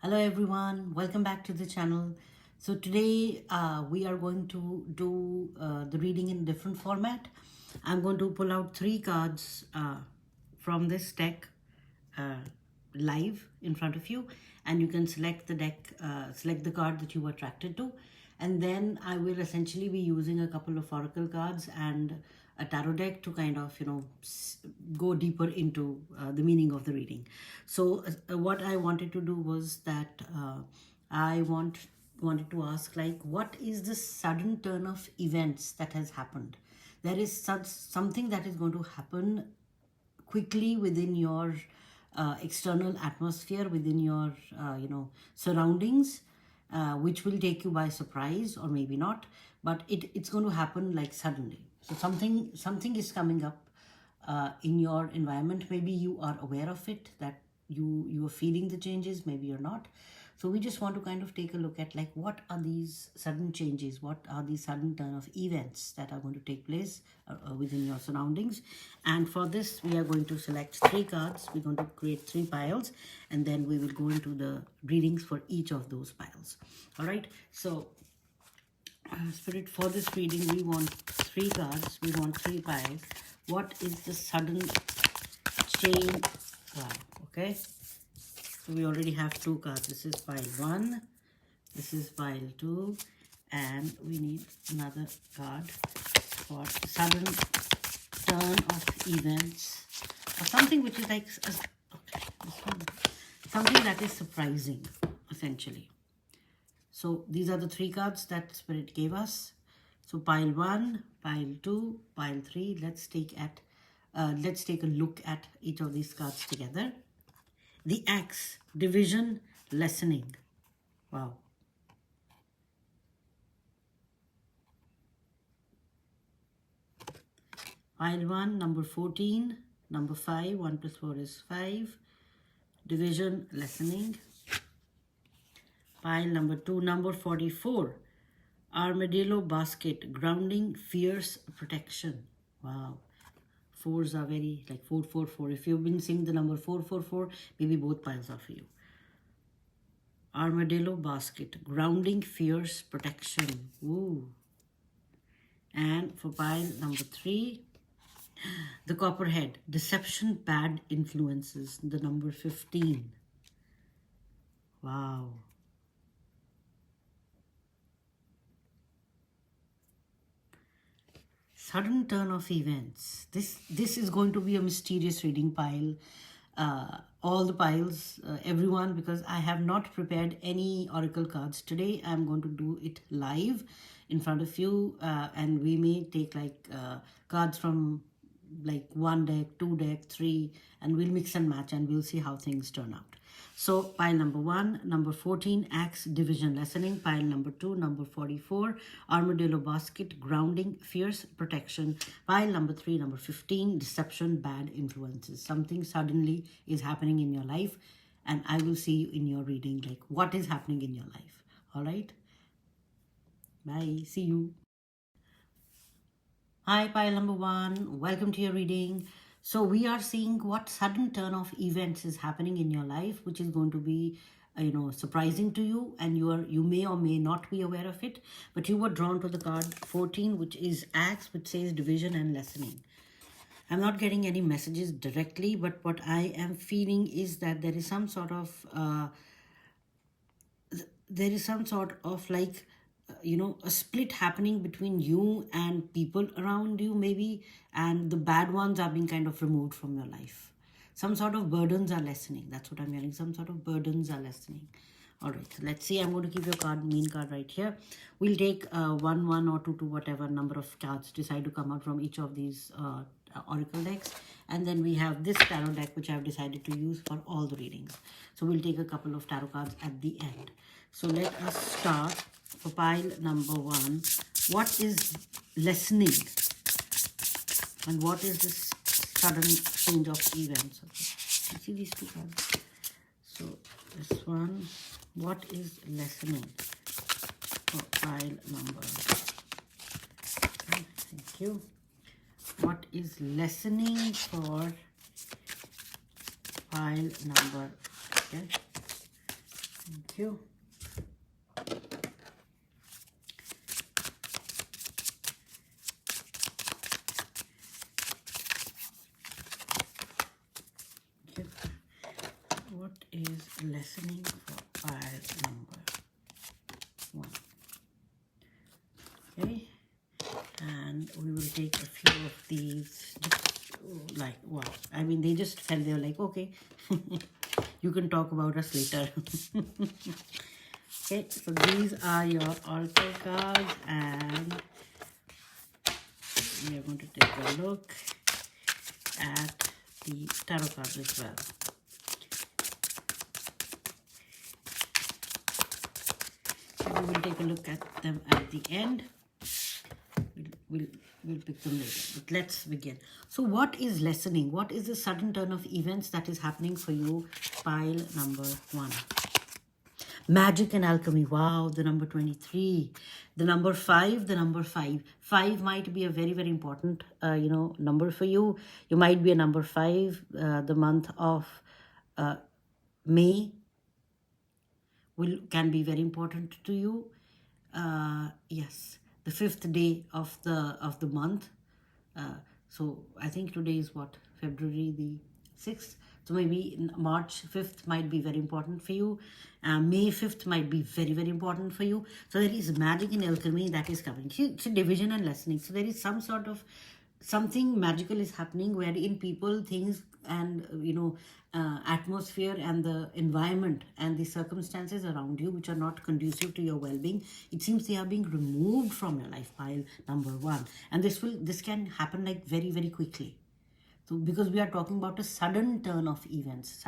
Hello everyone, welcome back to the channel. So today we are going to do the reading in different format. I'm going to pull out 3 cards from this deck uh, live in front of you, and you can select the deck, select the card that you were attracted to, and then I will essentially be using a couple of oracle cards and a tarot deck to kind of go deeper into the meaning of the reading. So what I wanted to do was that wanted to ask, like, what is the sudden turn of events that has happened? There is something that is going to happen quickly within your external atmosphere, within your surroundings, which will take you by surprise, or maybe not, but it's going to happen like suddenly. So something is coming up in your environment. Maybe you are aware of it, that you are feeling the changes, maybe you're not. So we just want to kind of take a look at, like, what are these sudden changes, what are these sudden turn of events that are going to take place within your surroundings. And for this, we are going to select 3 cards. We're going to create 3 piles, and then we will go into the readings for each of those piles. All right, so Spirit, for this reading, we want 3 cards, we want 3 piles. What is the sudden change? Wow, okay. So we already have 2 cards. This is pile 1, this is pile 2, and we need another card for sudden turn of events, or something which is like, okay, this one, something that is surprising, essentially. So these are the 3 cards that Spirit gave us. So pile 1, pile 2, pile 3. Let's take a look at each of these cards together. The Axe, division, lessening. Wow. Pile 1, number 14, number 5, 1 plus 4 is 5. Division, lessening. Pile number 2, number 44, armadillo basket, grounding, fierce protection. Wow. 4s are very, like 444. If you've been seeing the number 444, maybe both piles are for you. Armadillo basket, grounding, fierce protection. Ooh. And for pile number 3, the copperhead, deception, bad influences, the number 15. Wow. Sudden turn of events. This is going to be a mysterious reading pile. All the piles, everyone, because I have not prepared any oracle cards today. I'm going to do it live in front of you, and we may take like cards from like 1 deck, 2 deck, 3, and we'll mix and match, and we'll see how things turn out. So pile number 1, number 14, axe, division, lessening. Pile number 2, number 44, armadillo basket, grounding, fierce protection. Pile number 3, number 15, deception, bad influences. Something suddenly is happening in your life, and I will see you in your reading, like what is happening in your life. All right, bye, see you. Hi, pile number 1. Welcome to your reading. So we are seeing what sudden turn of events is happening in your life, which is going to be, surprising to you, and you may or may not be aware of it. But you were drawn to the card 14, which is axe, which says division and lessening. I'm not getting any messages directly, but what I am feeling is that there is some sort of like, a split happening between you and people around you, maybe, and the bad ones are being kind of removed from your life. Some sort of burdens are lessening. That's what I'm hearing. Some sort of burdens are lessening. All right, so let's see. I'm going to keep your main card right here. We'll take 1, 1 or 2, 2, whatever number of cards decide to come out from each of these oracle decks. And then we have this tarot deck, which I've decided to use for all the readings. So we'll take a couple of tarot cards at the end. So let us start for pile number 1. What is lessening? And what is this sudden change of events? Okay. You see these 2 cards? So this one, what is lessening for pile number? Okay, thank you. What is lessening for pile number? Okay. Thank you. Okay. What is lessening for pile number 1? Okay. And we will take a few of these, just like, wow, I mean, they just felt, they were like, okay, you can talk about us later. Okay, so these are your altar cards, and we are going to take a look at the tarot cards as well. We will take a look at them at the end. We'll pick them later, but let's begin. So what is lessening? What is the sudden turn of events that is happening for you? Pile number 1. Magic and alchemy. Wow, the number 23. The number 5, the number 5. 5 might be a very, very important, number for you. You might be a number 5. The month of May can be very important to you. Yes, the 5th day of the month. So I think today is what, February the 6th. So maybe March 5th might be very important for you. May 5th might be very, very important for you. So there is magic and alchemy that is coming. It's a division and lessening. So there is some sort of something magical is happening wherein people, things, and atmosphere and the environment and the circumstances around you which are not conducive to your well-being, it seems they are being removed from your life. Pile number 1. And this can happen like very, very quickly. So because we are talking about a sudden turn of events.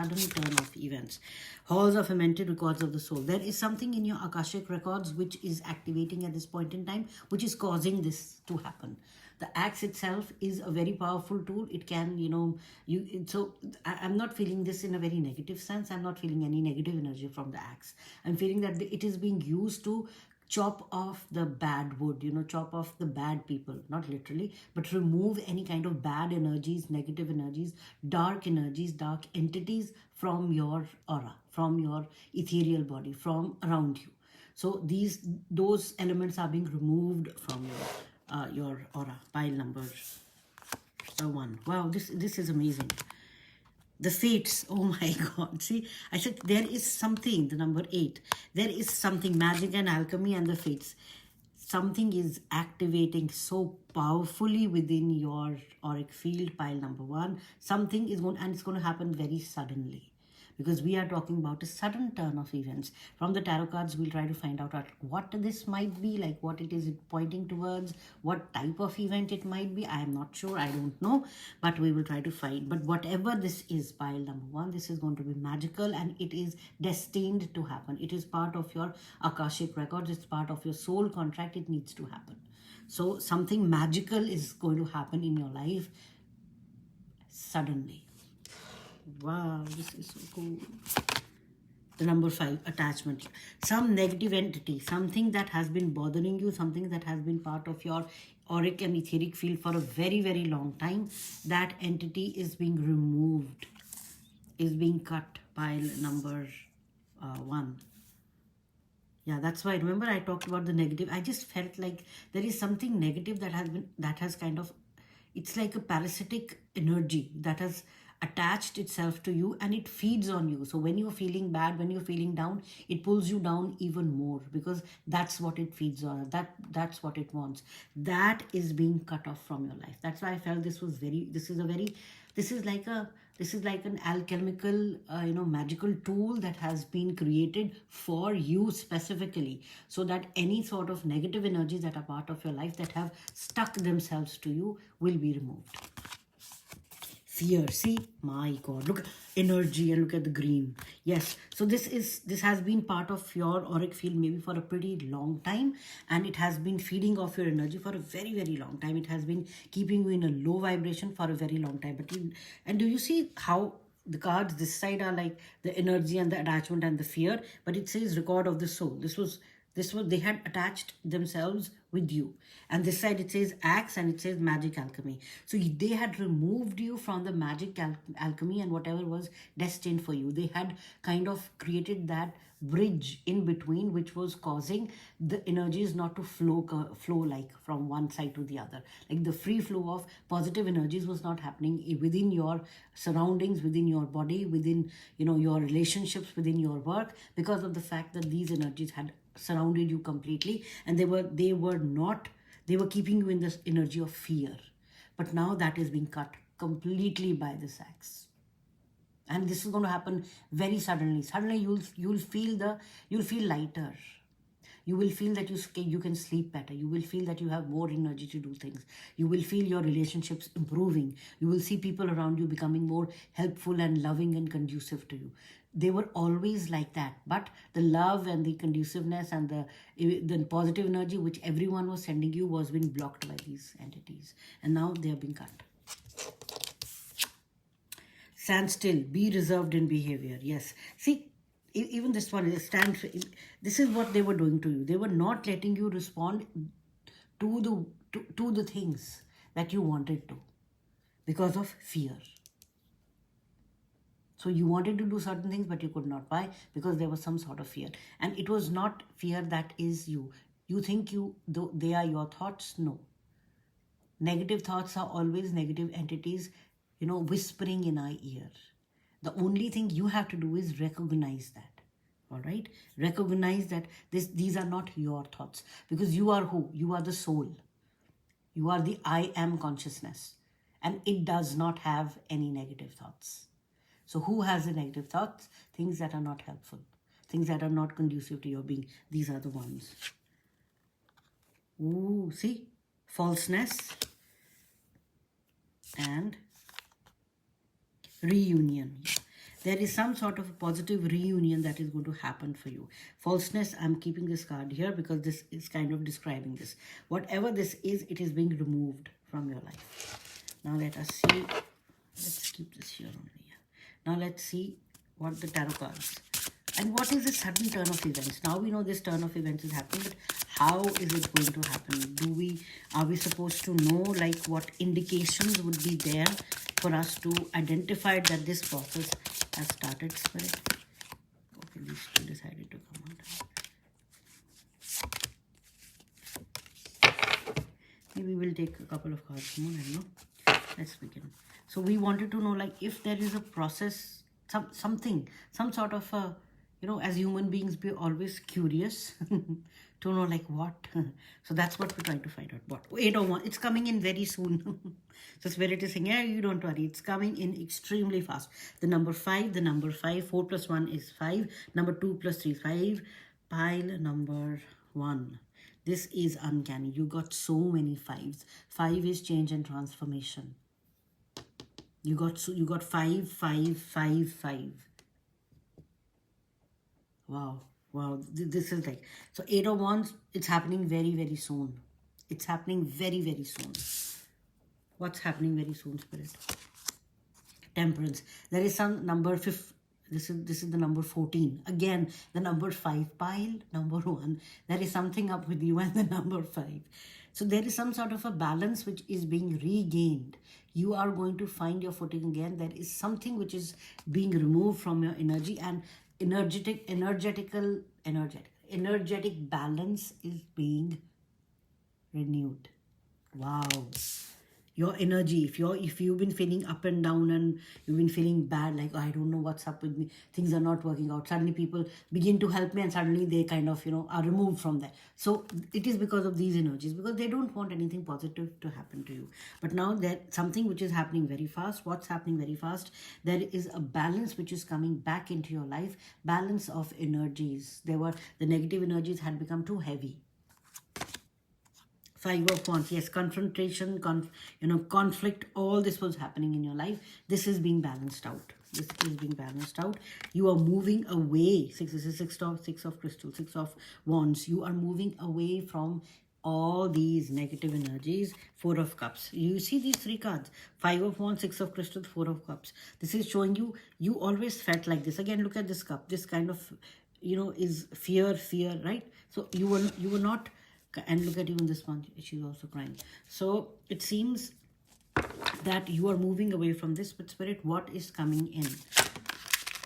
Halls of fermented records of the soul. There is something in your Akashic records which is activating at this point in time, which is causing this to happen. The axe itself is a very powerful tool. It can, I'm not feeling this in a very negative sense. I'm not feeling any negative energy from the axe. I'm feeling that it is being used to chop off the bad wood, chop off the bad people, not literally, but remove any kind of bad energies, negative energies, dark entities from your aura, from your ethereal body, from around you. So those elements are being removed from your aura. Pile number 1. Wow, this is amazing. The fates, oh my God. See, I said there is something, the number 8. There is something, magic and alchemy and the fates. Something is activating so powerfully within your auric field, pile number 1. Something is going, and it's going to happen very suddenly. Because we are talking about a sudden turn of events. From the tarot cards, we'll try to find out what this might be, like what it is pointing towards, what type of event it might be. I am not sure, I don't know, but we will try to find. But whatever this is, pile number 1, this is going to be magical and it is destined to happen. It is part of your Akashic records, it's part of your soul contract, it needs to happen. So something magical is going to happen in your life suddenly. Wow, this is so cool. The number 5, attachment. Some negative entity, something that has been bothering you, something that has been part of your auric and etheric field for a very, very long time. That entity is being removed, is being cut. Pile number 1. Yeah, that's why, remember I talked about the negative. I just felt like there is something negative that has kind of, it's like a parasitic energy that has attached itself to you and it feeds on you. So when you're feeling bad, when you're feeling down, it pulls you down even more because that's what it feeds on. That's what it wants. That is being cut off from your life. That's why I felt this is like an alchemical, magical tool that has been created for you specifically, so that any sort of negative energies that are part of your life that have stuck themselves to you will be removed. Fear, see, my God, look at energy and look at the green. Yes, so this has been part of your auric field maybe for a pretty long time, and it has been feeding off your energy for a very, very long time. It has been keeping you in a low vibration for a very long time. And do you see how the cards this side are like the energy and the attachment and the fear, but it says record of the soul. They had attached themselves with you. And this side it says axe and it says magic alchemy. So they had removed you from the magic alchemy and whatever was destined for you. They had kind of created that bridge in between, which was causing the energies not to flow like from one side to the other. Like the free flow of positive energies was not happening within your surroundings, within your body, within your relationships, within your work, because of the fact that these energies had surrounded you completely, and they were keeping you in this energy of fear. But now that is being cut completely by this axe, and this is going to happen very suddenly. You'll feel lighter. You will feel that you can sleep better. You will feel that you have more energy to do things. You will feel your relationships improving. You will see people around you becoming more helpful and loving and conducive to you. They were always like that, but the love and the conduciveness and the positive energy which everyone was sending you was being blocked by these entities, and now they are being cut. Stand still, be reserved in behavior. Yes, see, even this one is this is what they were doing to you. They were not letting you respond to the things that you wanted to, because of fear. So you wanted to do certain things, but you could not. Why? Because there was some sort of fear. And it was not fear that is you. You think they are your thoughts? No. Negative thoughts are always negative entities, whispering in our ear. The only thing you have to do is recognize that. All right? Recognize that these are not your thoughts. Because you are who? You are the soul. You are the I am consciousness. And it does not have any negative thoughts. So who has the negative thoughts? Things that are not helpful. Things that are not conducive to your being. These are the ones. Ooh, see? Falseness and reunion. There is some sort of a positive reunion that is going to happen for you. Falseness, I'm keeping this card here because this is kind of describing this. Whatever this is, it is being removed from your life. Now let us see. Let's keep this here only. Now let's see what the tarot cards. And what is the sudden turn of events? Now we know this turn of events is happening, but how is it going to happen? Are we supposed to know like what indications would be there for us to identify that this process has started, Spirit? Okay, these two decided to come out. Maybe we'll take a couple of cards more, I don't know. Let's begin. So we wanted to know like if there is a process, some sort of a, as human beings, we're always curious to know like what. So that's what we're trying to find out. What? 801, it's coming in very soon. So Spirit is saying, yeah, you don't worry. It's coming in extremely fast. The number 5, 4 plus 1 is 5. Number 2 plus 3 is 5. Pile number 1. This is uncanny. You got so many 5s. 5 is change and transformation. You got 5, 5, 5, 5. Wow. This is like, so 8 of Wands, it's happening very, very soon. It's happening very, very soon. What's happening very soon, Spirit? Temperance. There is some number 5. This is the number 14. Again, the number 5 pile, number 1. There is something up with you and the number 5. So there is some sort of a balance which is being regained. You are going to find your footing again. There is something which is being removed from your energy, and energetic balance is being renewed. Wow. Your energy, if you've been feeling up and down and you've been feeling bad, like, oh, I don't know what's up with me, things are not working out, suddenly people begin to help me and suddenly they kind of, are removed from there. So it is because of these energies, because they don't want anything positive to happen to you. But now there's something which is happening very fast. What's happening very fast? There is a balance which is coming back into your life, balance of energies. The negative energies had become too heavy. 5 of Wands, yes, confrontation, conflict, all this was happening in your life. This is being balanced out. This is being balanced out. You are moving away. This is 6 of crystal, 6 of Wands. You are moving away from all these negative energies. 4 of Cups. You see these 3 cards. 5 of Wands, 6 of crystal, 4 of Cups. This is showing you always felt like this. Again, look at this cup. This kind of, is fear, right? So you were not, and look at even this one, she's also crying. So it seems that you are moving away from this, but Spirit, what is coming in?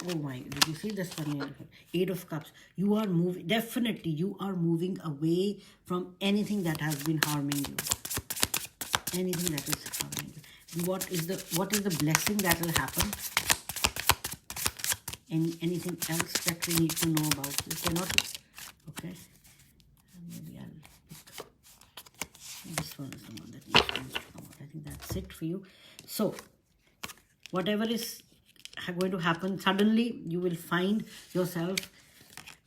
Oh my, did you see this one? Eight of Cups. You are moving, definitely you are moving away from anything that has been harming you. Anything that is harming you. What is the blessing that will happen? Anything else that we need to know about this? Okay. Maybe I'll pick this one is the one that needs to come out. I think that's it for you. So whatever is going to happen, suddenly you will find yourself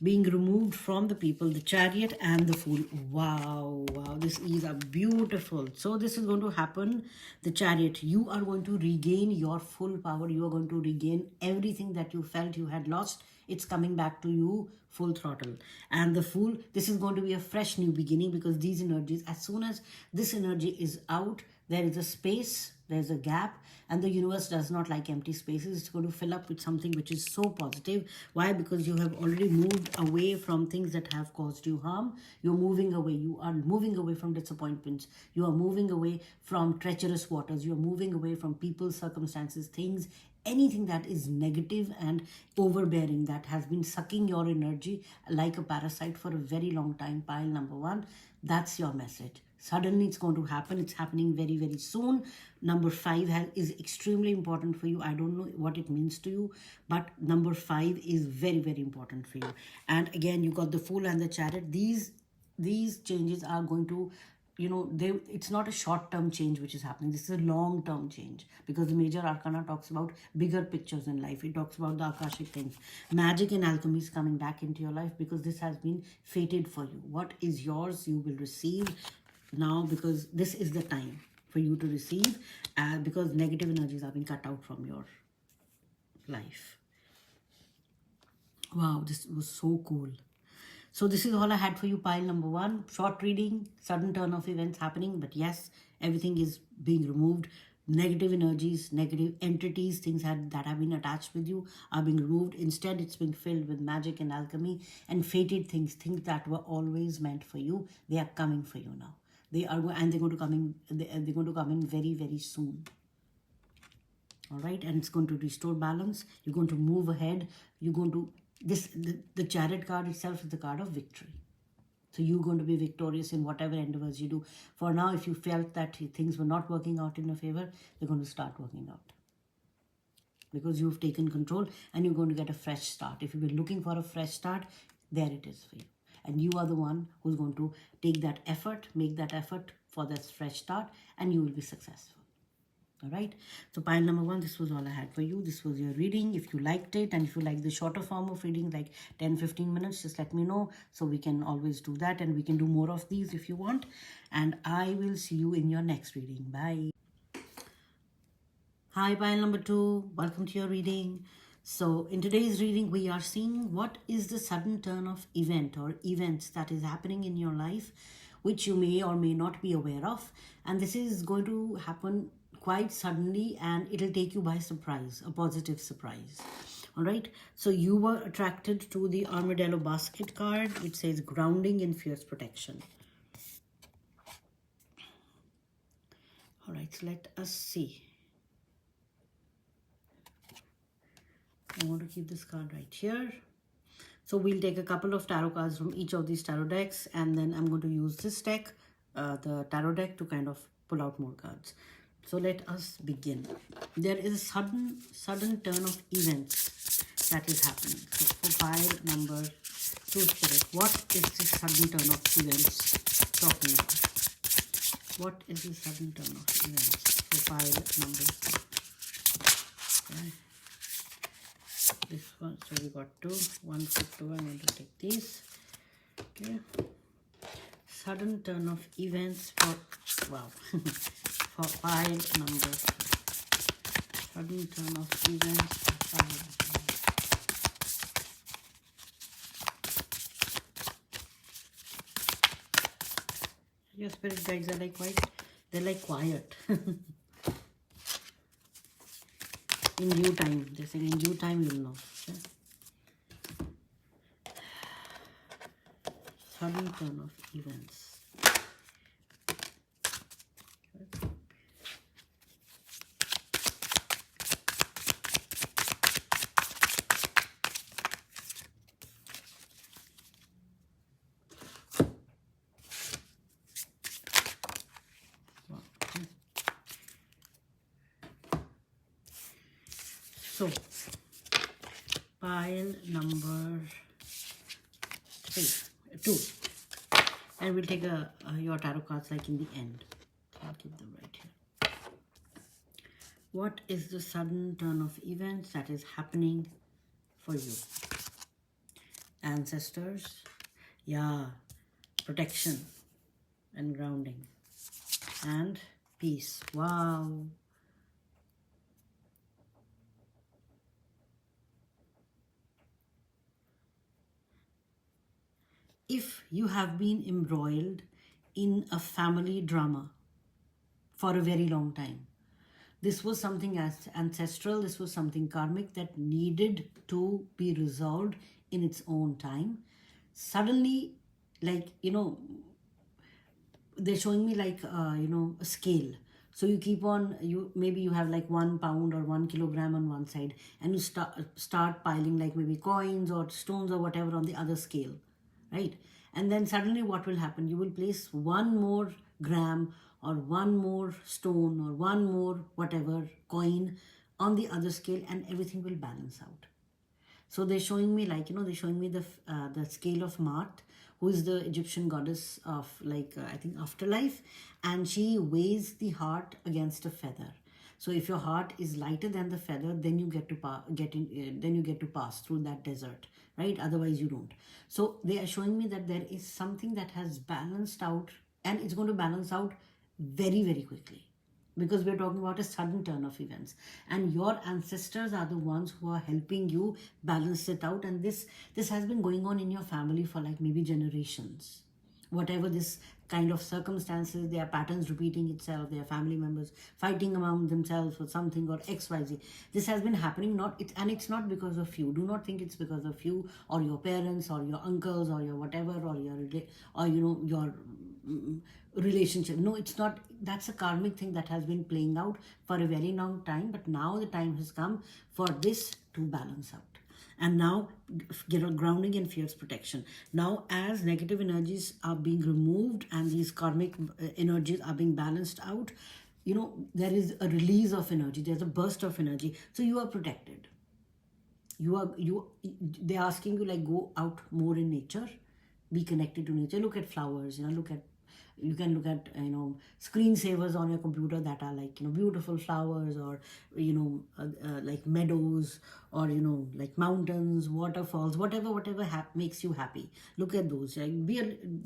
being removed from the people, the Chariot and the Fool. Wow, this is a beautiful. So this is going to happen. The Chariot, you are going to regain your full power. You are going to regain everything that you felt you had lost. It's coming back to you full throttle. And the Fool, this is going to be a fresh new beginning, because these energies, as soon as this energy is out, there is a space, there's a gap, and the universe does not like empty spaces. It's going to fill up with something which is so positive. Why? Because you have already moved away from things that have caused you harm. You're moving away. You are moving away from disappointments. You are moving away from treacherous waters. You are moving away from people, circumstances, things, anything that is negative and overbearing, that has been sucking your energy like a parasite for a very long time. Pile number one, that's your message. Suddenly it's going to happen. It's happening very, very soon. Number 5 is extremely important for you. I don't know what it means to you, but number 5 is very, very important for you. And again, you got the Fool and the Chariot. These changes are going to, it's not a short-term change which is happening. This is a long-term change, because the major arcana talks about bigger pictures in life. It talks about the Akashic things. Magic and alchemy is coming back into your life, because this has been fated for you. What is yours, you will receive now, because this is the time for you to receive, because negative energies have been cut out from your life. Wow, this was so cool. So this is all I had for you, pile number 1. Short reading, sudden turn of events happening, but yes, everything is being removed. Negative energies, negative entities, things that have been attached with you are being removed. Instead, it's being filled with magic and alchemy and fated things that were always meant for you. They are coming for you now. They're going to come in very, very soon. All right, and it's going to restore balance. You're going to move ahead. You're going to the Chariot card itself is the card of victory. So you're going to be victorious in whatever endeavors you do. For now, if you felt that things were not working out in your favor, they're going to start working out, because you've taken control and you're going to get a fresh start. If you've been looking for a fresh start, there it is for you. And you are the one who's going to take that effort, make that effort for this fresh start, and you will be successful. All right. So pile number 1, this was all I had for you. This was your reading. If you liked it, and if you like the shorter form of reading, like 10-15 minutes, just let me know, so we can always do that, and we can do more of these if you want. And I will see you in your next reading. Bye. Hi, pile number 2. Welcome to your reading. So in today's reading, we are seeing what is the sudden turn of event or events that is happening in your life, which you may or may not be aware of. And this is going to happen quite suddenly, and it'll take you by surprise, a positive surprise. All right. So you were attracted to the Armadillo basket card, which says grounding in fierce protection. All right. So let us see. I want to keep this card right here. So we'll take a couple of tarot cards from each of these tarot decks, and then I'm going to use this deck, the tarot deck, to kind of pull out more cards. So let us begin. There is a sudden turn of events that is happening. So for pile number 2, Spirit, what is this sudden turn of events talking about? What is the sudden turn of events for pile number 2? Okay. This one, so we got 2, 1 for 2. I'm going to take these. Okay. Sudden turn of events for, wow, for pile number 2. Sudden turn of events for pile number 2. Your spirit guides are like quiet. In due time, they're saying in due time you'll know. Okay? sudden turn of events. So, pile number 2, and we'll take your tarot cards like in the end. I'll keep them right here. What is the sudden turn of events that is happening for you? Ancestors, yeah, protection and grounding, and peace. Wow. If you have been embroiled in a family drama for a very long time, this was something as ancestral, this was something karmic that needed to be resolved in its own time. Suddenly, like, they're showing me like, a scale. So you keep on, maybe you have like 1 pound or 1 kilogram on one side, and you start piling like maybe coins or stones or whatever on the other scale, right? And then suddenly what will happen? You will place 1 more gram or 1 more stone or 1 more whatever coin on the other scale, and everything will balance out. So they're showing me like, they're showing me the scale of Maat, who is the Egyptian goddess of like, I think afterlife, and she weighs the heart against a feather. So if your heart is lighter than the feather, then you get to pass through that desert, right? Otherwise you don't. So they are showing me that there is something that has balanced out, and it's going to balance out very, very quickly, because we're talking about a sudden turn of events, and your ancestors are the ones who are helping you balance it out. And this has been going on in your family for like maybe generations. Whatever this kind of circumstances, there are patterns repeating itself, there are family members fighting among themselves or something, or XYZ. This has been happening, and it's not because of you. Do not think it's because of you or your parents or your uncles or your whatever, or your relationship. No, it's not. That's a karmic thing that has been playing out for a very long time, but now the time has come for this to balance out. And now, grounding and fierce protection. Now, as negative energies are being removed and these karmic energies are being balanced out, there is a release of energy. There's a burst of energy. So you are protected. They're asking you like, go out more in nature, be connected to nature. Look at flowers. You can look at screensavers on your computer that are like beautiful flowers, or like meadows, or like mountains, waterfalls, whatever makes you happy. Look at those. Like,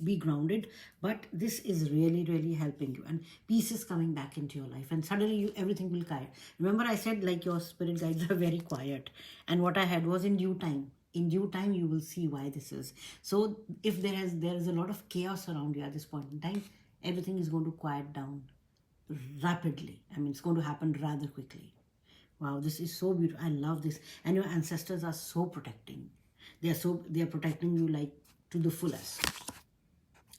be grounded. But this is really, really helping you, and peace is coming back into your life, and suddenly everything will quiet. Remember I said like your spirit guides are very quiet, and what I had was in due time. In due time, you will see why this is. So if there is a lot of chaos around you at this point in time, everything is going to quiet down rapidly. I mean, it's going to happen rather quickly. Wow, this is so beautiful. I love this. And your ancestors are so protecting. They are protecting you like to the fullest.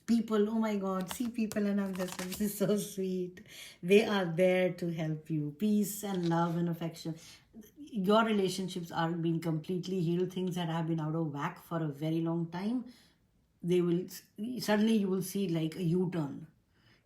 People, oh my God, see, people and ancestors, this is so sweet. They are there to help you. Peace and love and affection. Your relationships are being completely healed. Things that have been out of whack for a very long time, suddenly you will see like a U-turn,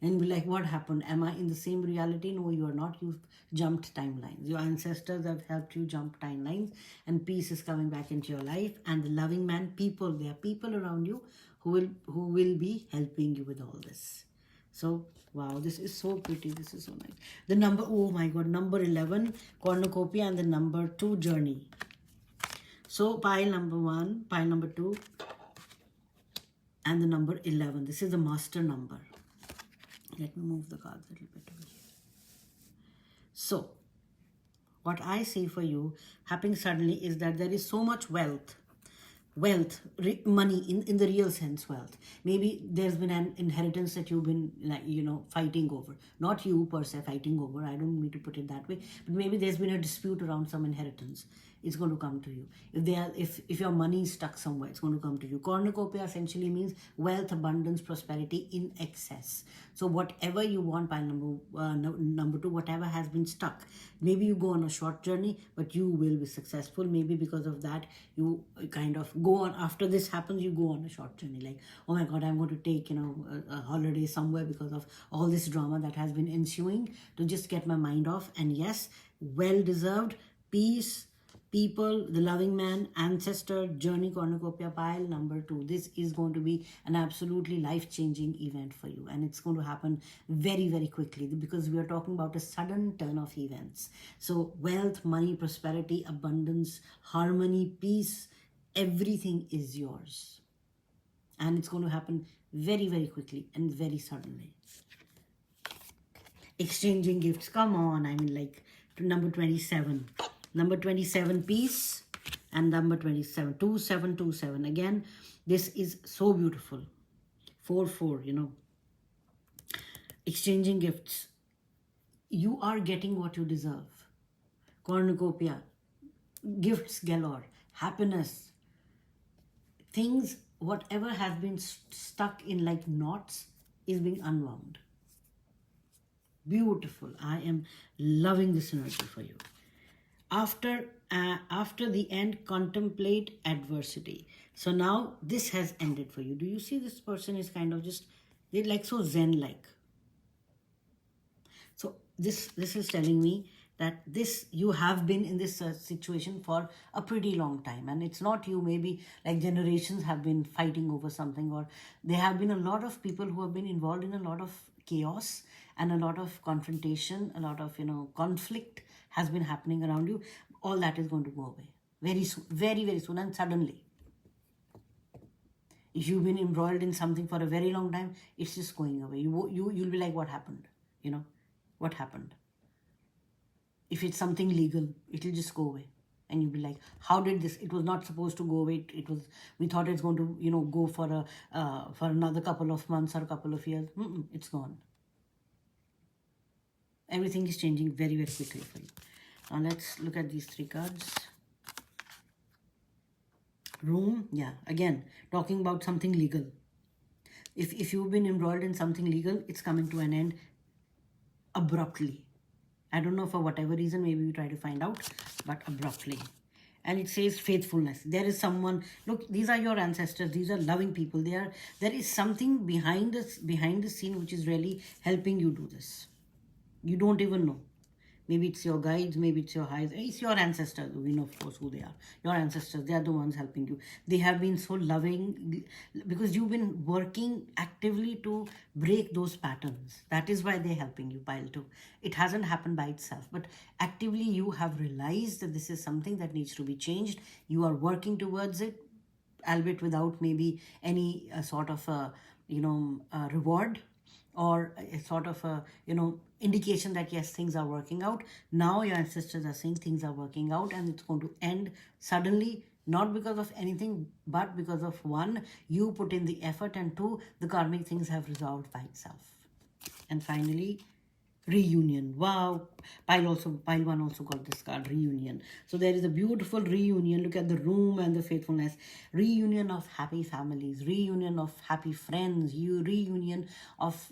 and be like, what happened? Am I in the same reality? No, you are not. You've jumped timelines. Your ancestors have helped you jump timelines, and peace is coming back into your life. And the loving man, there are people around you who will be helping you with all this. So, wow, this is so pretty. This is so nice. The number, oh my God, number 11, cornucopia, and the number 2, journey. So, pile number 1, pile number 2, and the number 11. This is the master number. Let me move the cards a little bit over here. So, what I see for you happening suddenly is that there is so much wealth, money in the real sense, wealth. Maybe there's been an inheritance that you've been like, fighting over. Not you per se fighting over, I don't mean to put it that way, but maybe there's been a dispute around some inheritance. it's going to come to you. If your money is stuck somewhere, it's going to come to you. Cornucopia essentially means wealth, abundance, prosperity in excess. So whatever you want, pile number 2, whatever has been stuck, maybe you go on a short journey, but you will be successful. Maybe because of that, you kind of go on, after this happens, you go on a short journey, like, oh my God, I'm going to take, a holiday somewhere because of all this drama that has been ensuing, to just get my mind off. And yes, well deserved peace, people, the loving man, ancestor, journey, cornucopia, pile number 2. This is going to be an absolutely life-changing event for you, and it's going to happen very, very quickly, because we are talking about a sudden turn of events. So wealth, money, prosperity, abundance, harmony, peace, everything is yours, and it's going to happen very, very quickly and very suddenly. Exchanging gifts, come on, I mean, like, to number 27. Number 27, peace, and number 27, 2727. Again, this is so beautiful. 4-4, Exchanging gifts. You are getting what you deserve. Cornucopia, gifts galore, happiness. Things, whatever has been stuck in like knots, is being unwound. Beautiful. I am loving this energy for you. After the end, contemplate adversity. So now this has ended for you. Do you see this person is kind of just, they're like so zen-like. So this is telling me that you have been in this situation for a pretty long time, and it's not you, maybe like generations have been fighting over something, or there have been a lot of people who have been involved in a lot of chaos and a lot of confrontation, a lot of conflict has been happening around you. All that is going to go away very soon, very, very soon, and suddenly. If you've been embroiled in something for a very long time, it's just going away. You'll be like, what happened? What happened? If it's something legal, it'll just go away, and you'll be like, how did this? It was not supposed to go away. We thought it's going to go for another couple of months or a couple of years. It's gone. Everything is changing very, very quickly for you. Now let's look at these 3 cards. Room, yeah, again, talking about something legal. If you've been embroiled in something legal, it's coming to an end abruptly. I don't know, for whatever reason, maybe we try to find out, but abruptly. And it says faithfulness. There is someone, look, these are your ancestors, these are loving people. There is something behind the scene which is really helping you do this. You don't even know. Maybe it's your guides, maybe it's your highs, it's your ancestors. We know, of course, who they are. Your ancestors, they are the ones helping you. They have been so loving because you've been working actively to break those patterns. That is why they're helping you, pile 2. It hasn't happened by itself, but actively you have realized that this is something that needs to be changed. You are working towards it, albeit without maybe any sort of reward, or a sort of a indication that yes, things are working out. Now your ancestors are saying things are working out, and it's going to end suddenly, not because of anything, but because of 1, you put in the effort, and 2, the karmic things have resolved by itself. And finally, reunion. Wow. Pile 1 also got this card, reunion. So there is a beautiful reunion. Look at the room and the faithfulness. Reunion of happy families, reunion of happy friends, reunion of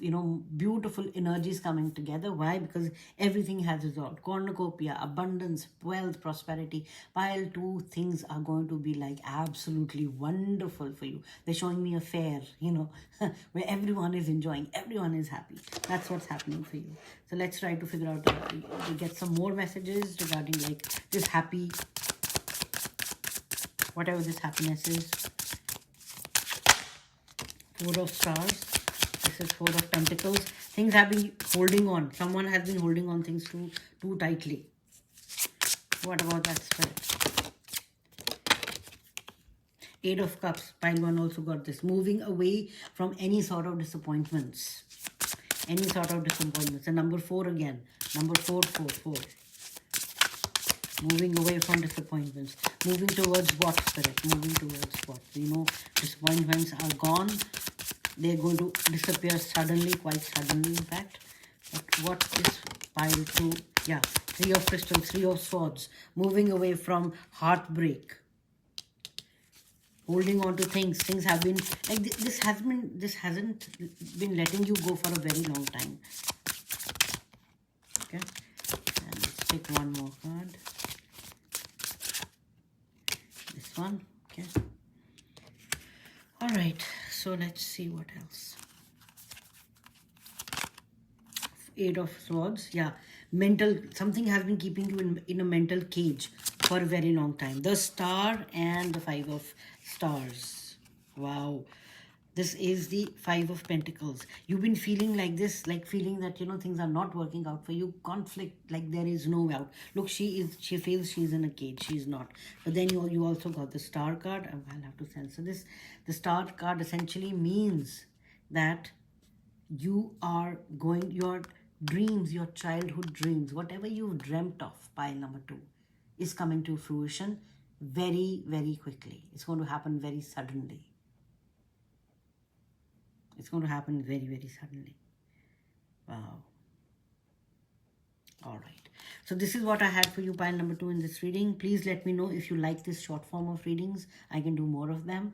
beautiful energies coming together. Why? Because everything has resolved. Cornucopia, abundance, wealth, prosperity. Pile 2, things are going to be like absolutely wonderful for you. They're showing me a fair, where everyone is enjoying, everyone is happy. That's what's happening for you. So let's try to figure out, to get some more messages regarding like this happy, whatever this happiness is. 4 of stars. This is 4 of pentacles. Things have been holding on. Someone has been holding on things too tightly. What about that spirit? 8 of cups. Pile 1 also got this. Moving away from any sort of disappointments. Any sort of disappointments. And number 4 again. Number 4. Moving away from disappointments. Moving towards what, spirit? Moving towards what? Disappointments are gone. They're going to disappear suddenly, quite suddenly in fact. But what is pile 2 Yeah, Three of Crystals, Three of Swords, moving away from heartbreak, holding on to things. Things have been like this hasn't been letting you go for a very long time. Okay, and let's take one more card. This one. Okay. All right. So let's see what else. Eight of Swords. Yeah, mental, something has been keeping you in a mental cage for a very long time. The Star and the Five of Stars. Wow. This is the Five of Pentacles. You've been feeling like this, like feeling that, you know, things are not working out for you. Conflict, like there is no way out. Look, she feels she's in a cage. She's not. But then you also got the Star card. I'll have to censor this. The Star card essentially means that you are going, your dreams, your childhood dreams, whatever you've dreamt of, pile number 2, is coming to fruition very, very quickly. It's going to happen very suddenly. It's going to happen very, very suddenly. Wow. All right. So this is what I had for you, pile number 2, in this reading. Please let me know if you like this short form of readings. I can do more of them.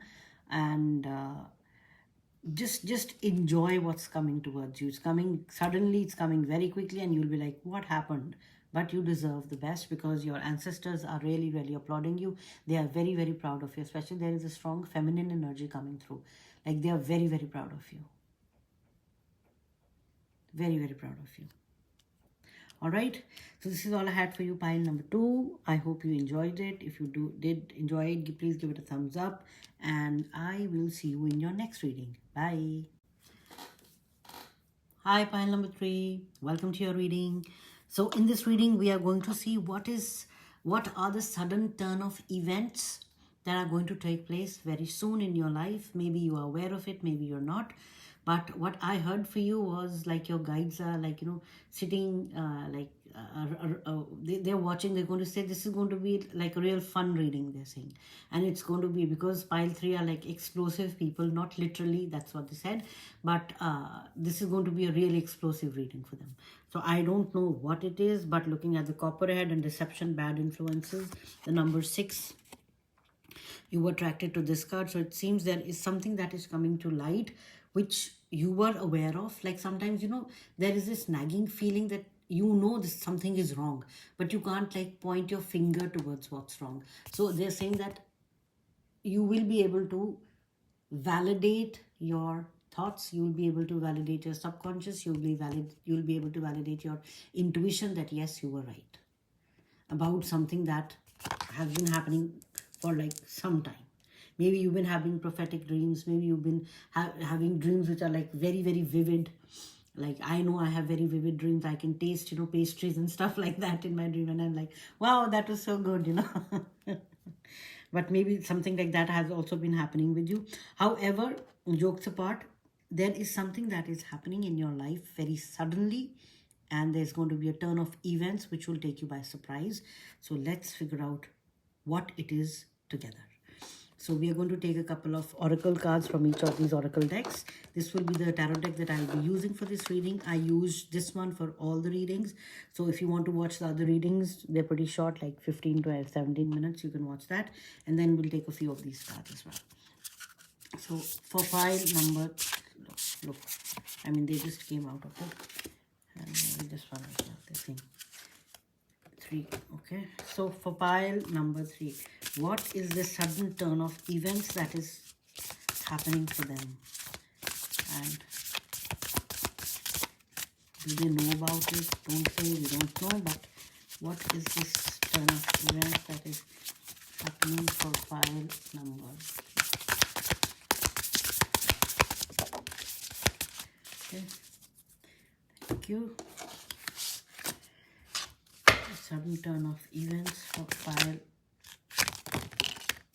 And just enjoy what's coming towards you. It's coming suddenly, it's coming very quickly, and you'll be like, what happened? But you deserve the best, because your ancestors are really, really applauding you. They are very, very proud of you. Especially there is a strong feminine energy coming through. Like they are very, very proud of you. Very, very proud of you. All right, so this is all I had for you, pile number 2. I hope you enjoyed it. If you did enjoy it, please give it a thumbs up, and I will see you in your next reading. Bye. Hi, pile number 3. Welcome to your reading. So in this reading, we are going to see what are the sudden turn of events that are going to take place very soon in your life. Maybe you are aware of it, maybe you're not. But what I heard for you was like your guides are like, you know, sitting they're watching. They're going to say this is going to be like a real fun reading, they're saying. And it's going to be, because pile 3 are like explosive people, not literally, that's what they said. But this is going to be a really explosive reading for them. So I don't know what it is, but looking at the Copperhead and Deception, Bad Influences, the number 6, you were attracted to this card. So it seems there is something that is coming to light which you were aware of. Like sometimes, you know, there is this nagging feeling that you know this something is wrong, but you can't like point your finger towards what's wrong. So they're saying that you will be able to validate your thoughts, you'll be able to validate your subconscious, you'll be able to validate your intuition that yes, you were right about something that has been happening for like some time. Maybe you've been having prophetic dreams. Maybe you've been having dreams which are like very, very vivid. Like I know I have very vivid dreams. I can taste, you know, pastries and stuff like that in my dream. And I'm like, wow, that was so good, you know. But maybe something like that has also been happening with you. However, jokes apart, there is something that is happening in your life very suddenly. And there's going to be a turn of events which will take you by surprise. So let's figure out what it is together. So we are going to take a couple of oracle cards from each of these oracle decks. This will be the tarot deck that I'll be using for this reading. I use this one for all the readings. So if you want to watch the other readings, they're pretty short, like 15 to 17 minutes. You can watch that. And then we'll take a few of these cards as well. So for pile number, look, I mean, they just came out of it. And maybe this one as well, this thing. 3. Okay, so for pile number 3, what is the sudden turn of events that is happening for them, and do they know about it? Don't say we don't know, but what is this turn of events that is happening for pile number 3? Okay, thank you. Sudden turn of events for pile.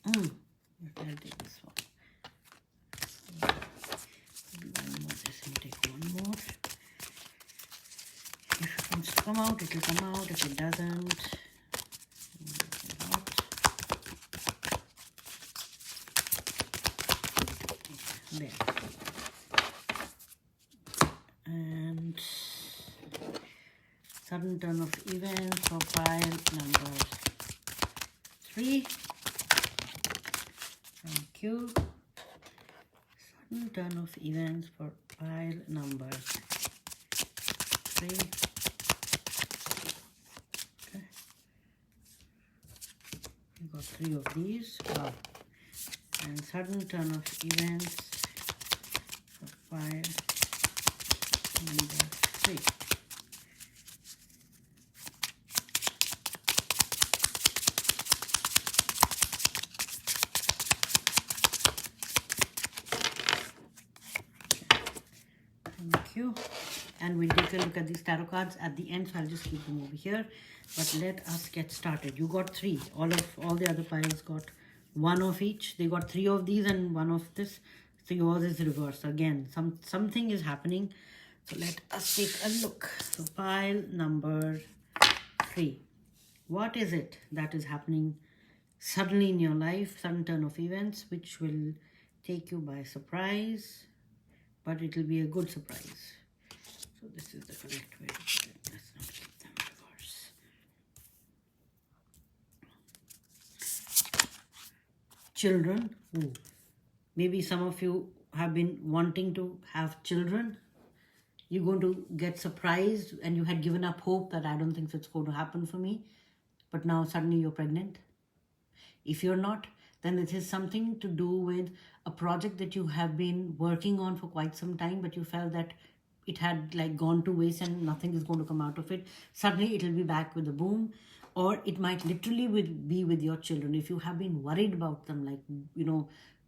I'll take this one. Maybe one more. Just gonna take one more. If it wants to come out, it will come out. If it doesn't, there. And Sudden turn of events for pile number 3. Thank you. Sudden turn of events for pile number 3. Okay. We got 3 of these. Wow. And sudden turn of events for pile number 3. Thank you. And we'll take a look at these tarot cards at the end, so I'll just keep them over here. But let us get started. You got 3. All the other piles got 1 of each. They got 3 of these and 1 of this. So yours is reversed. Again, something is happening. So let us take a look. So pile number 3. What is it that is happening suddenly in your life? Sudden turn of events which will take you by surprise. But it will be a good surprise. So this is the correct way to put it. Let's not keep them reverse. Children. Ooh. Maybe some of you have been wanting to have children. You're going to get surprised and you had given up hope that I don't think it's going to happen for me. But now suddenly you're pregnant. If you're not, then it has something to do with a project that you have been working on for quite some time, but you felt that it had like gone to waste and nothing is going to come out of it. Suddenly it will be back with a boom. Or it might literally be with your children. If you have been worried about them, like,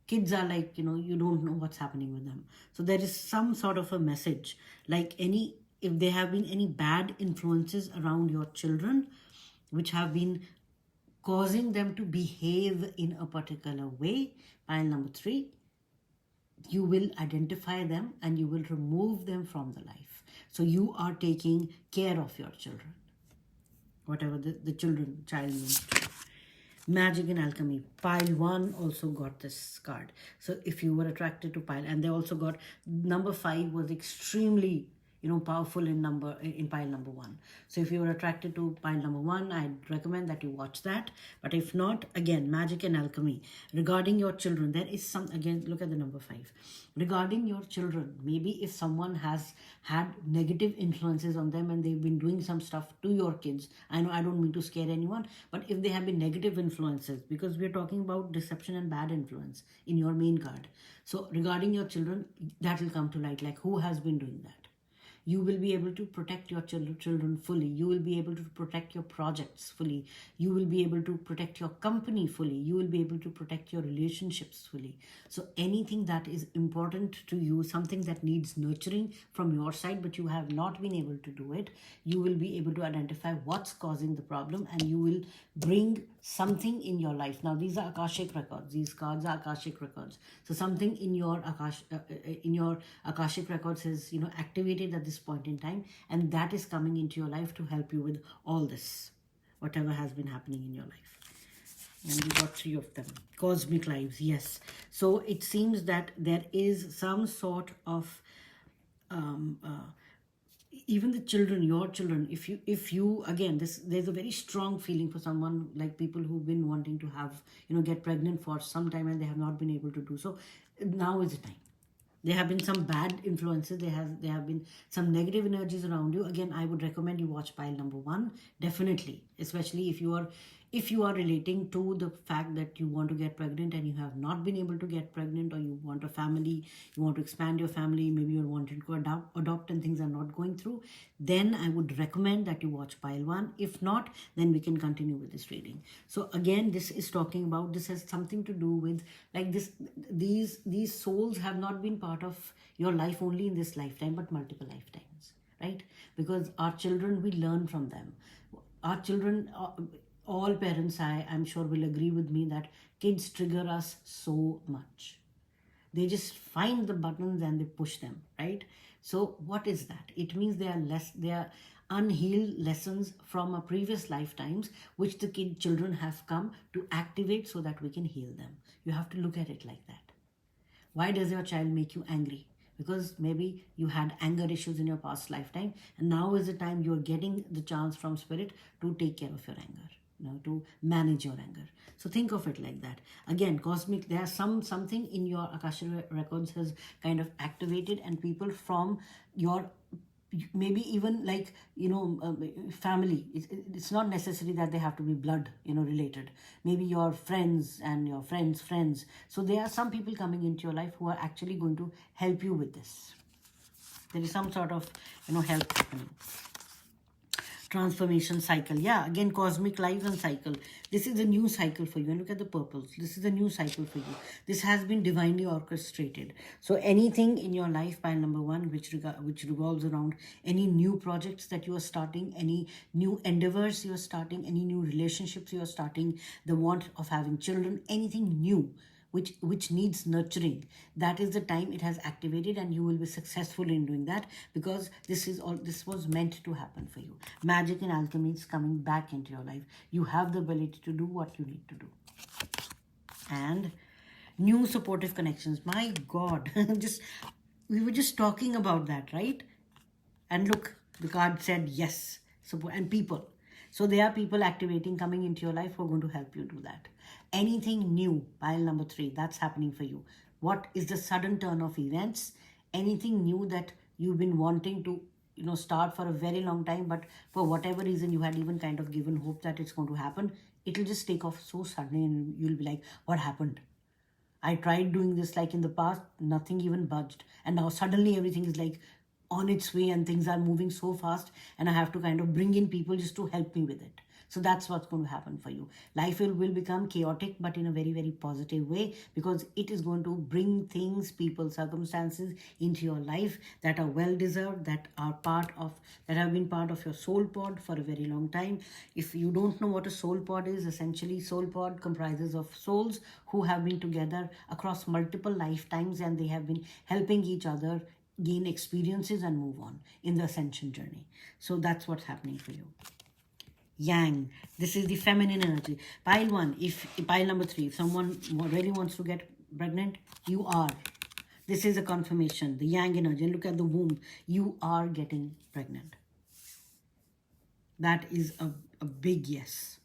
kids are like, you don't know what's happening with them. So there is some sort of a message, like if there have been any bad influences around your children, which have been causing them to behave in a particular way, pile number 3, you will identify them and you will remove them from the life. So you are taking care of your children, whatever the child means to you. Magic and alchemy. Pile 1 also got this card. So if you were attracted to pile, and they also got number 5 was extremely powerful in pile number 1. So if you were attracted to pile number 1, I'd recommend that you watch that. But if not, again, magic and alchemy. Regarding your children, there is again, look at the number 5. Regarding your children, maybe if someone has had negative influences on them and they've been doing some stuff to your kids, I know I don't mean to scare anyone, but if they have been negative influences, because we're talking about deception and bad influence in your main card. So regarding your children, that will come to light, like who has been doing that. You will be able to protect your children fully. You will be able to protect your projects fully. You will be able to protect your company fully. You will be able to protect your relationships fully. So anything that is important to you, something that needs nurturing from your side, but you have not been able to do it, you will be able to identify what's causing the problem and you will bring something in your life. Now, these are Akashic records. These cards are Akashic records. So something in your Akashic records is, activated at this point in time, and that is coming into your life to help you with all this, whatever has been happening in your life. And we got 3 of them. Cosmic lives, yes. So it seems that there is some sort of even the children, your children, if you again, there's a very strong feeling for someone, like people who've been wanting to have, get pregnant for some time and they have not been able to do so. Now is the time. There have been some bad influences. There have been some negative energies around you. Again, I would recommend you watch pile number 1, definitely, especially if you are relating to the fact that you want to get pregnant and you have not been able to get pregnant, or you want a family, you want to expand your family, maybe you're wanting to adopt and things are not going through, then I would recommend that you watch pile 1. If not, then we can continue with this reading. So again, this is talking about, this has something to do with like these souls have not been part of your life only in this lifetime, but multiple lifetimes, right? Because our children, we learn from them. Our children, all parents, I'm sure, will agree with me that kids trigger us so much. They just find the buttons and they push them, right? So what is that? It means they are unhealed lessons from our previous lifetimes, which the children have come to activate so that we can heal them. You have to look at it like that. Why does your child make you angry? because maybe you had anger issues in your past lifetime, and now is the time you're getting the chance from spirit to take care of your anger, to manage your anger. So think of it like that. Again, cosmic, there's something in your Akasha records has kind of activated, and people from your, maybe even like, family, it's not necessary that they have to be blood, related. Maybe your friends and your friends. So there are some people coming into your life who are actually going to help you with this. There is some sort of, help happening. Transformation cycle. Yeah, again, cosmic lives and cycle. This is a new cycle for you. And look at the purples. This is a new cycle for you. This has been divinely orchestrated. So anything in your life, pile number 1, which revolves around any new projects that you are starting, any new endeavors you are starting, any new relationships you are starting, the want of having children, anything new which needs nurturing, that is the time it has activated, and you will be successful in doing that, because this was meant to happen for you. Magic and alchemy is coming back into your life. You have the ability to do what you need to do. And new supportive connections. My God, we were just talking about that, right? And look, the card said yes, support and people. So there are people activating, coming into your life, who are going to help you do that. Anything new, pile number 3, that's happening for you. What is the sudden turn of events? Anything new that you've been wanting to, start for a very long time, but for whatever reason you had even kind of given hope that it's going to happen, it'll just take off so suddenly, and you'll be like, what happened? I tried doing this like in the past, nothing even budged. And now suddenly everything is like on its way, and things are moving so fast, and I have to kind of bring in people just to help me with it. So that's what's going to happen for you. Life will become chaotic, but in a very, very positive way, because it is going to bring things, people, circumstances into your life that are well-deserved, that have been part of your soul pod for a very long time. If you don't know what a soul pod is, essentially soul pod comprises of souls who have been together across multiple lifetimes, and they have been helping each other gain experiences and move on in the ascension journey. So that's what's happening for you. Yang, this is the feminine energy. Pile 1, pile number 3, if someone really wants to get pregnant, you are. This is a confirmation, the yang energy. And look at the womb, you are getting pregnant. That is a big yes.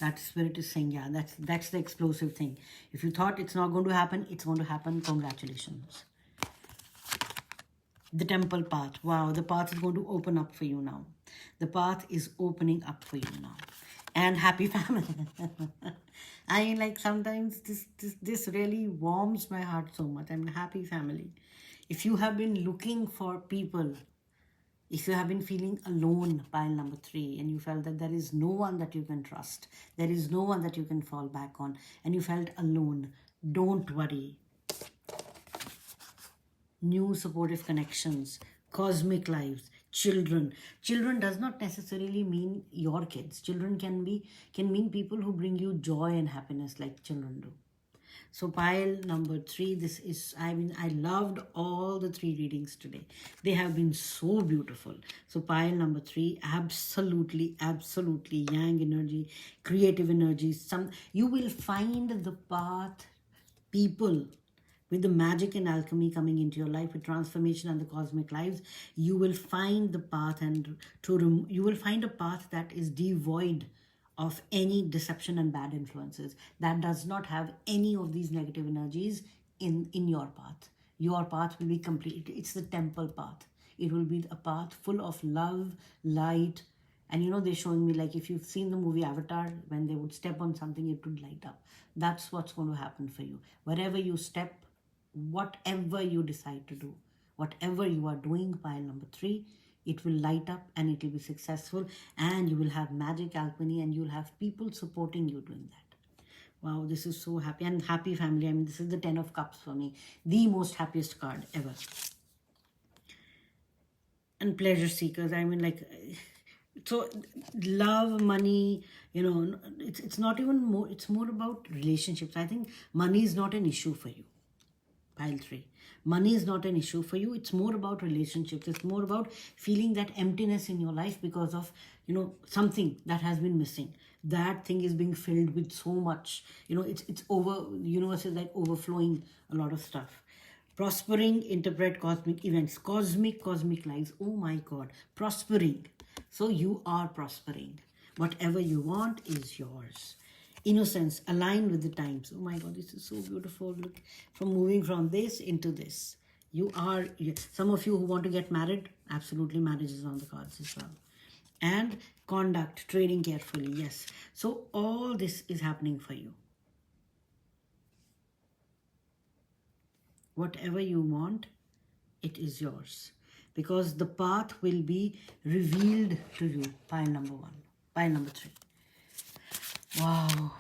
That spirit is saying, yeah, that's the explosive thing. If you thought it's not going to happen, it's going to happen. Congratulations. The temple path. Wow, the path is going to open up for you now. The path is opening up for you now. And happy family. I mean, like, sometimes this really warms my heart so much. I mean, happy family. If you have been looking for people, if you have been feeling alone, pile number 3, and you felt that there is no one that you can trust, there is no one that you can fall back on, and you felt alone, don't worry. New supportive connections, cosmic lives, children. Children does not necessarily mean your kids. Children can mean people who bring you joy and happiness, like children do. So pile number 3, I loved all the 3 readings today. They have been so beautiful. So pile number 3, absolutely yang energy, creative energy. You will find the path, people, with the magic and alchemy coming into your life, with transformation and the cosmic lives, you will find the path, and you will find a path that is devoid of any deception and bad influences, that does not have any of these negative energies in your path. Your path will be complete. It's the temple path. It will be a path full of love, light, and they're showing me, like, if you've seen the movie Avatar, when they would step on something, it would light up. That's what's going to happen for you. Wherever you step, whatever you decide to do, whatever you are doing, pile number 3, it will light up, and it will be successful, and you will have magic, alchemy, and you'll have people supporting you doing that. Wow, this is so happy. And happy family. I mean, this is the 10 of Cups for me, the most happiest card ever. And pleasure seekers. I mean, like, so love, money, it's not even more, it's more about relationships. I think money is not an issue for you. Pile 3. Money is not an issue for you. It's more about relationships. It's more about feeling that emptiness in your life because of, something that has been missing. That thing is being filled with so much. It's over, the universe is like overflowing a lot of stuff. Prospering, interpret cosmic events. Cosmic lives. Oh my God. Prospering. So you are prospering. Whatever you want is yours. Innocence, align with the times. Oh my God, this is so beautiful. Look, from moving from this into this. You are, some of you who want to get married, absolutely marriage is on the cards as well. And conduct, trading carefully, yes. So all this is happening for you. Whatever you want, it is yours. Because the path will be revealed to you. Pile number 1. Pile number 3. Wow.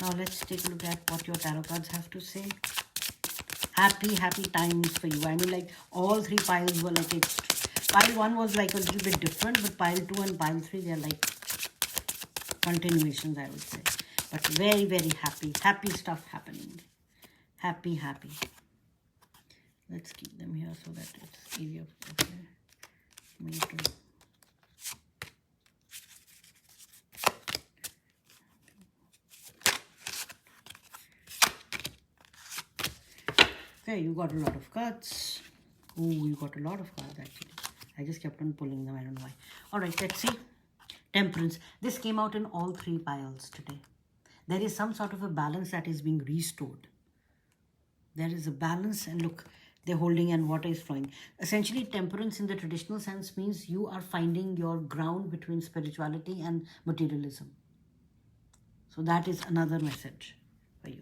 Now let's take a look at what your tarot cards have to say. Happy times for you. I mean, like, all 3 piles were like, pile 1 was like a little bit different, but pile 2 and pile 3, they're like continuations, I would say. But very, very happy stuff happening. Happy. Let's keep them here so that it's easier for me to... Okay, you got a lot of cards. Oh, you got a lot of cards actually. I just kept on pulling them, I don't know why. Alright, let's see. Temperance. This came out in all 3 piles today. There is some sort of a balance that is being restored. There is a balance, and look, they're holding and water is flowing. Essentially, temperance in the traditional sense means you are finding your ground between spirituality and materialism. So that is another message for you.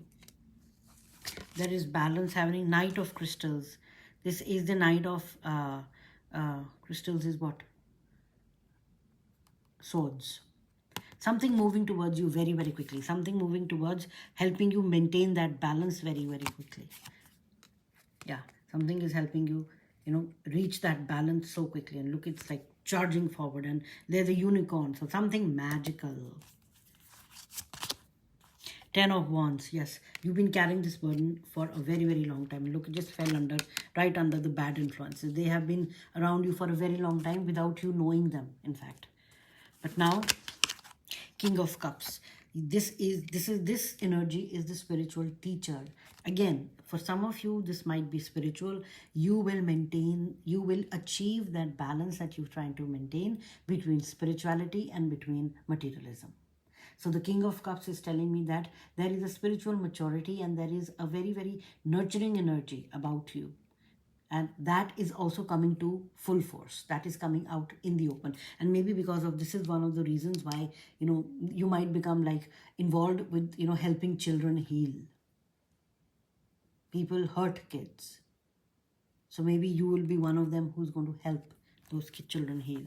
There is balance happening. Knight of Crystals. This is the Knight of Crystals is what? Swords. Something moving towards you very, very quickly. Something moving towards helping you maintain that balance very, very quickly. Yeah, something is helping you, reach that balance so quickly. And look, it's like charging forward. And there's a unicorn. So something magical. 10 of Wands. Yes, you've been carrying this burden for a very, very long time. Look, it just fell right under the bad influences. They have been around you for a very long time without you knowing them, in fact. But now, King of Cups. This energy is the spiritual teacher. Again, for some of you, this might be spiritual. You will achieve that balance that you're trying to maintain between spirituality and between materialism. So the King of Cups is telling me that there is a spiritual maturity and there is a very, very nurturing energy about you. And that is also coming to full force. That is coming out in the open. And maybe because of this is one of the reasons why, you might become like involved with, helping children heal. People hurt kids. So maybe you will be one of them who's going to help those children heal.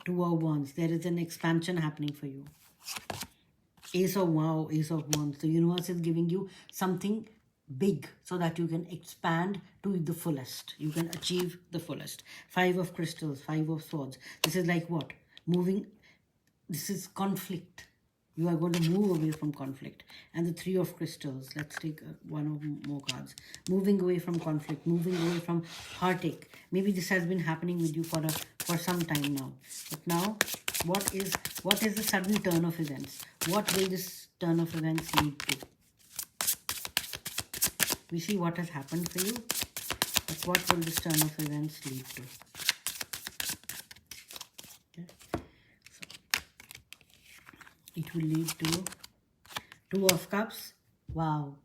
2 of Wands. There is an expansion happening for you. Ace of Wands. The universe is giving you something big so that you can expand to the fullest. You can achieve the fullest. 5 of Crystals. 5 of Swords. This is like what? Moving. This is conflict. You are going to move away from conflict. And the 3 of Crystals. Let's take one of more cards. Moving away from conflict. Moving away from heartache. Maybe this has been happening with you for some time now. But now, what is the sudden turn of events? What will this turn of events lead to? We see what has happened for you. But what will this turn of events lead to? Okay. So, it will lead to 2 of Cups. Wow.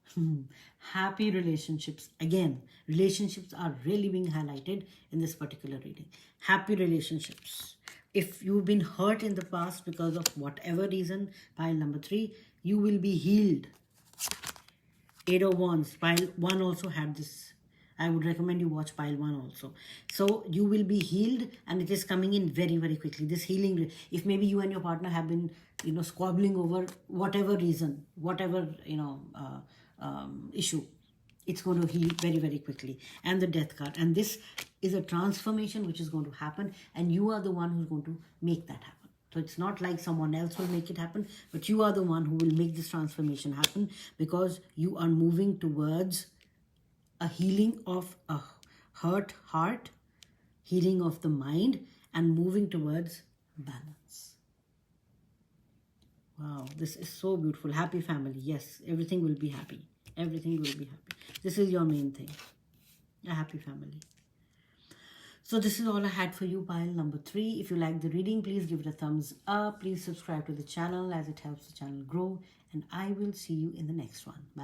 Happy relationships. Again, relationships are really being highlighted in this particular reading. Happy relationships. If you've been hurt in the past because of whatever reason, pile number 3, you will be healed. 8 of Wands. Pile 1 also had this. I would recommend you watch pile 1 also. So you will be healed and it is coming in very, very quickly. This healing, if maybe you and your partner have been, squabbling over whatever reason, whatever, issue, it's going to heal very, very quickly. And the Death card. And this is a transformation which is going to happen and you are the one who's going to make that happen. So it's not like someone else will make it happen, but you are the one who will make this transformation happen because you are moving towards a healing of a hurt heart, healing of the mind, and moving towards balance. Wow, this is so beautiful. Happy family. Yes, everything will be happy. Everything will be happy. This is your main thing. A happy family. So this is all I had for you, pile number 3. If you like the reading, please give it a thumbs up. Please subscribe to the channel as it helps the channel grow. And I will see you in the next one. Bye.